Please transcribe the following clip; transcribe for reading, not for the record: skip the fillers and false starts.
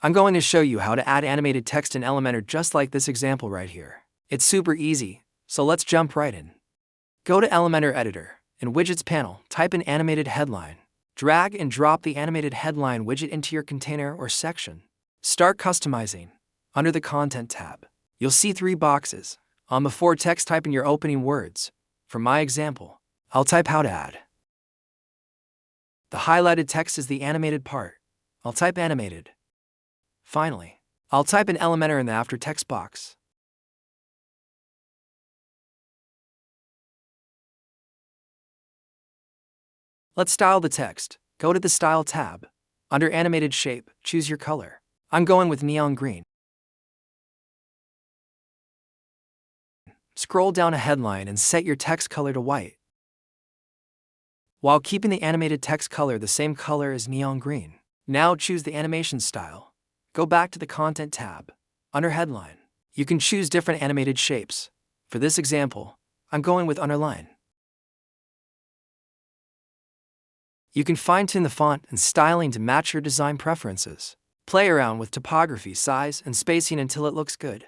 I'm going to show you how to add animated text in Elementor just like this example right here. It's super easy, so let's jump right in. Go to Elementor Editor. In Widgets panel, type in Animated Headline. Drag and drop the Animated Headline widget into your container or section. Start customizing. Under the Content tab, you'll see 3 boxes. On before text, type in your opening words. For my example, I'll type how to add. The highlighted text is the animated part. I'll type animated. Finally, I'll type in Elementor in the after text box. Let's style the text. Go to the Style tab. Under Animated Shape, choose your color. I'm going with neon green. Scroll down a headline and set your text color to white, while keeping the animated text color the same color as neon green. Now choose the animation style. Go back to the Content tab. Under Headline, you can choose different animated shapes. For this example, I'm going with underline. You can fine-tune the font and styling to match your design preferences. Play around with typography, size, and spacing until it looks good.